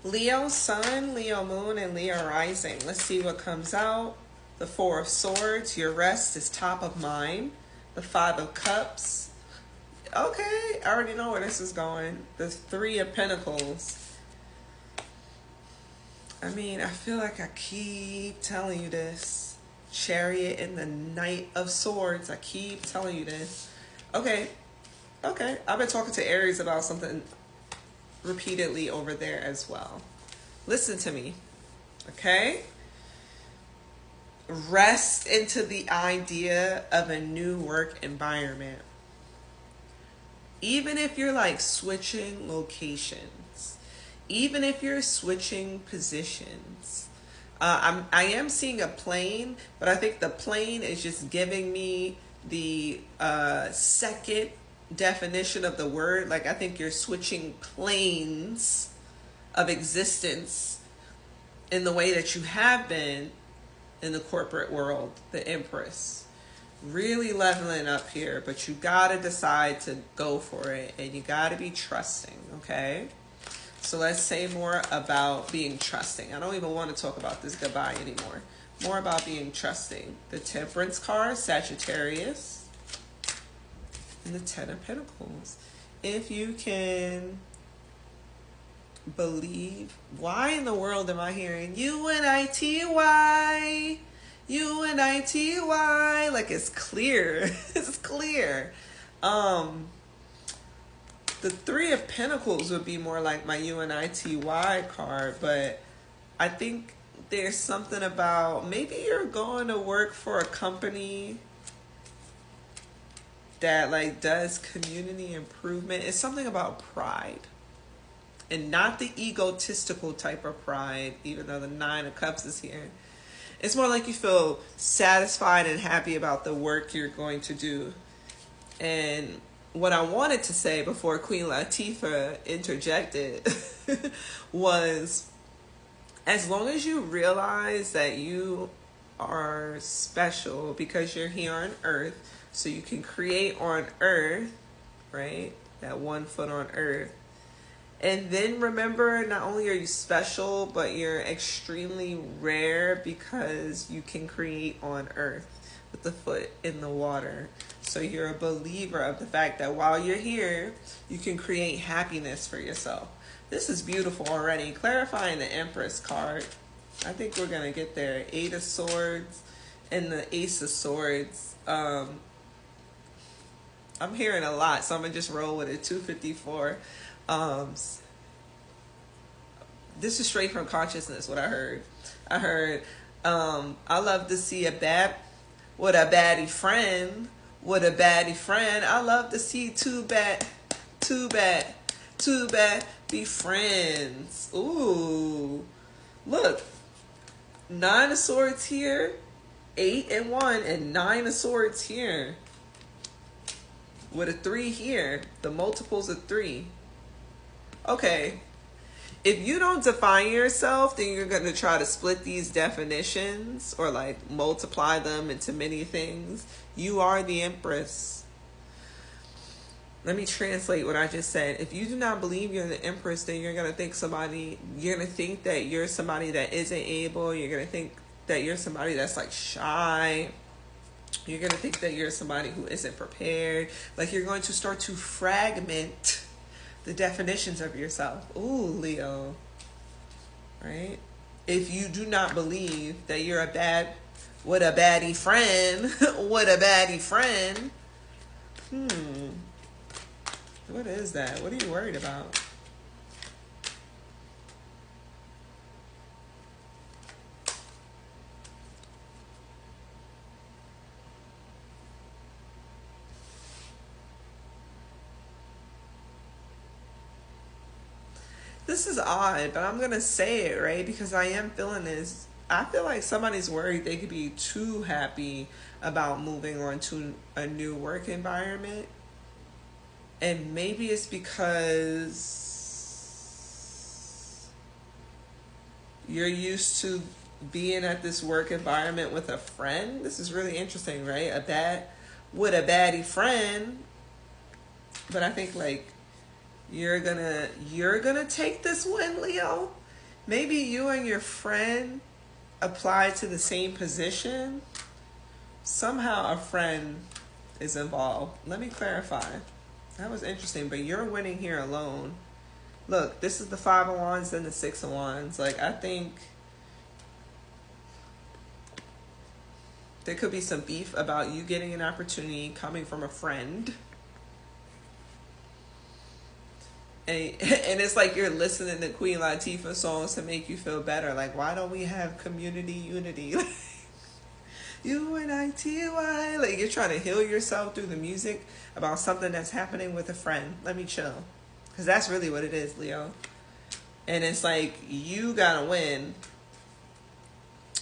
Leo Sun, Leo Moon, and Leo Rising. Let's see what comes out. The Four of Swords. Your rest is top of mind. The Five of Cups. Okay, I already know where this is going. The Three of Pentacles. I mean, I feel like I keep telling you this. Chariot and the Knight of Swords. I keep telling you this. Okay. I've been talking to Aries about something repeatedly over there as well. Listen to me. Okay? Rest into the idea of a new work environment. Even if you're like switching locations, even if you're switching positions, I am seeing a plane, but I think the plane is just giving me the second definition of the word. Like, I think you're switching planes of existence in the way that you have been in the corporate world, the Empress. Really leveling up here, but you gotta decide to go for it, and you gotta be trusting, okay? So let's say more about being trusting. I don't even want to talk about this goodbye anymore. More about being trusting. The Temperance card, Sagittarius, and the Ten of Pentacles. If you can believe, why in the world am I hearing UNITY? UNITY, like it's clear. It's clear. The Three of Pentacles would be more like my UNITY card, but I think there's something about maybe you're going to work for a company that like does community improvement. It's something about pride, and not the egotistical type of pride, even though the Nine of Cups is here. It's more like you feel satisfied and happy about the work you're going to do. And what I wanted to say before Queen Latifah interjected was, as long as you realize that you are special because you're here on Earth, so you can create on Earth, right? That 1 foot on Earth. And then remember, not only are you special, but you're extremely rare because you can create on Earth with the foot in the water. So you're a believer of the fact that while you're here, you can create happiness for yourself. This is beautiful already. Clarifying the Empress card. I think we're going to get there. Eight of Swords and the Ace of Swords. I'm hearing a lot, so I'm going to just roll with it. 254. This is straight from consciousness, what I heard. I heard, I love to see a baddie friend. With a baddie friend. I love to see two bad be friends. Ooh. Look. 9 of Swords here. 8 and 1 and 9 of Swords here. With a 3 here. The multiples of 3. Okay. If you don't define yourself, then you're going to try to split these definitions or like multiply them into many things. You are the Empress. Let me translate what I just said. If you do not believe you're the Empress, then you're going to think that you're somebody that isn't able. You're going to think that you're somebody that's like shy. You're going to think that you're somebody who isn't prepared. Like you're going to start to fragment the definitions of yourself. Ooh, Leo. Right? If you do not believe that you're a baddie friend, what a baddie friend. What is that? What are you worried about? This is odd, but I'm going to say it, right? Because I am feeling this. I feel like somebody's worried they could be too happy about moving on to a new work environment. And maybe it's because you're used to being at this work environment with a friend. This is really interesting, right? With a baddie friend. But I think like you're gonna take this win, Leo. maybe you and your friend apply to the same position. Somehow a friend is involved. Let me clarify. That was interesting, but you're winning here alone. Look, this is the 5 of Wands, then the 6 of Wands. Like, I think there could be some beef about you getting an opportunity coming from a friend. And it's like you're listening to Queen Latifah songs to make you feel better. Like, why don't we have community unity? UNITY. Like, you're trying to heal yourself through the music about something that's happening with a friend. Let me chill. Because that's really what it is, Leo. And it's like, you gotta win,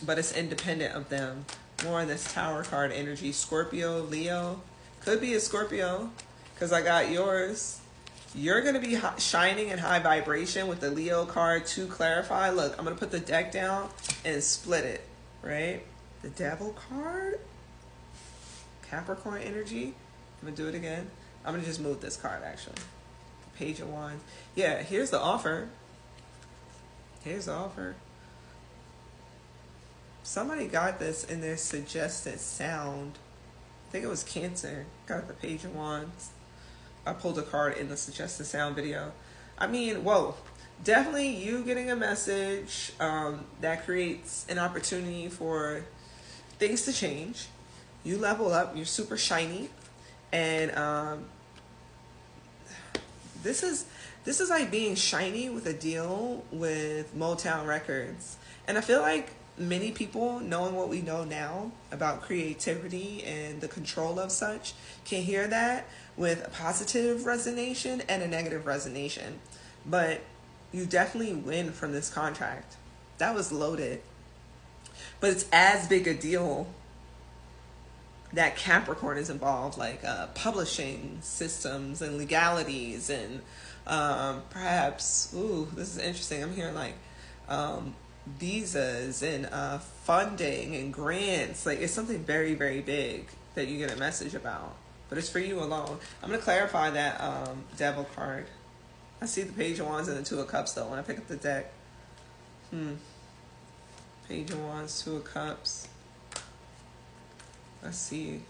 but it's independent of them. More on this Tower card energy. Scorpio, Leo. Could be a Scorpio, because I got yours. You're going to be shining in high vibration with the Leo card. To clarify, look, I'm going to put the deck down and split it, right? The Devil card, Capricorn energy. I'm going to do it again. I'm going to just move this card, actually. Page of Wands. Yeah, here's the offer. Here's the offer. Somebody got this in their suggested sound. I think it was Cancer. Got the Page of Wands. I pulled a card in the suggested sound video. I mean, whoa. Definitely you getting a message that creates an opportunity for things to change. You level up. You're super shiny. And this is like being shiny with a deal with Motown Records. And I feel like many people, knowing what we know now about creativity and the control of such, can hear that with a positive resonation and a negative resonation. But you definitely win from this contract. That was loaded. But it's as big a deal that Capricorn is involved, like publishing systems and legalities and perhaps, ooh, this is interesting. I'm hearing like visas and funding and grants. Like, it's something very, very big that you get a message about. But it's for you alone. I'm going to clarify that Devil card. I see the Page of Wands and the Two of Cups, though, when I pick up the deck. Page of Wands, Two of Cups. Let's see.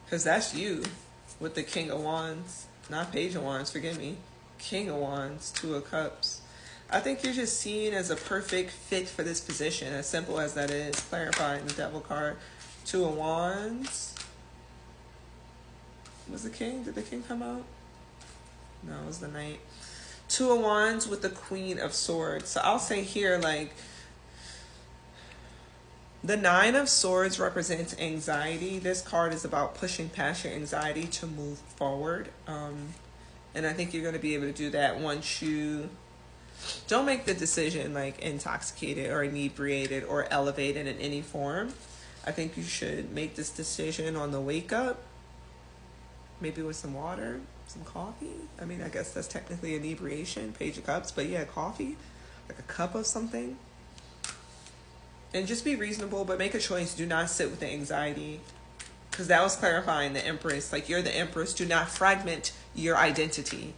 Because that's you with the King of Wands. Not Page of Wands, forgive me. King of Wands, Two of Cups. I think you're just seen as a perfect fit for this position. As simple as that is. Clarifying the Devil card. Two of Wands. Was the King? Did the King come out? No, it was the Knight. Two of Wands with the Queen of Swords. So I'll say here, like, the Nine of Swords represents anxiety. This card is about pushing past your anxiety to move forward. And I think you're going to be able to do that once you don't make the decision like intoxicated or inebriated or elevated in any form. I think you should make this decision on the wake up. Maybe with some water, some coffee. I mean, I guess that's technically inebriation, Page of Cups. But yeah, coffee, like a cup of something. And just be reasonable, but make a choice. Do not sit with the anxiety. Because that was clarifying the Empress. Like, you're the Empress. Do not fragment your identity.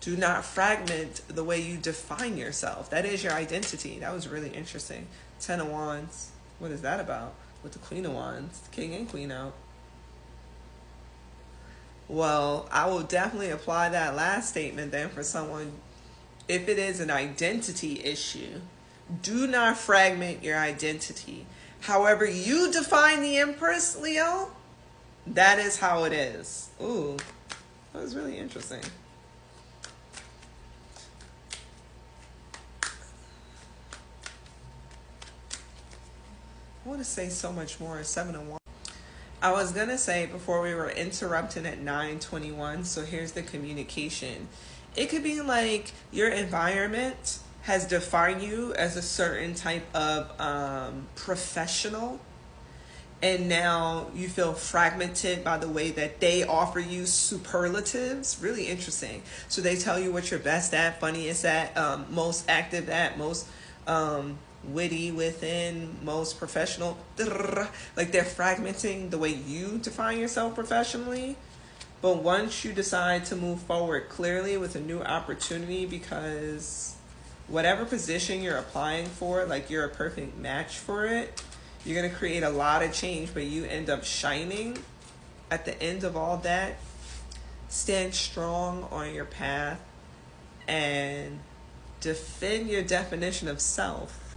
Do not fragment the way you define yourself. That is your identity. That was really interesting. Ten of Wands. What is that about? With the Queen of Wands. King and Queen out. Well, I will definitely apply that last statement then for someone. If it is an identity issue, do not fragment your identity. However you define the Empress, Leo, that is how it is. Ooh, that was really interesting. I want to say so much more. 7 of Wands. I was going to say before we were interrupted at 9:21, so here's the communication. It could be like your environment has defined you as a certain type of professional, and now you feel fragmented by the way that they offer you superlatives. Really interesting. So they tell you what you're best at, funniest at, most active at, most witty within, most professional. Like, they're fragmenting the way you define yourself professionally. But once you decide to move forward clearly with a new opportunity, because whatever position you're applying for, like you're a perfect match for it. You're going to create a lot of change, but you end up shining at the end of all that. Stand strong on your path and defend your definition of self.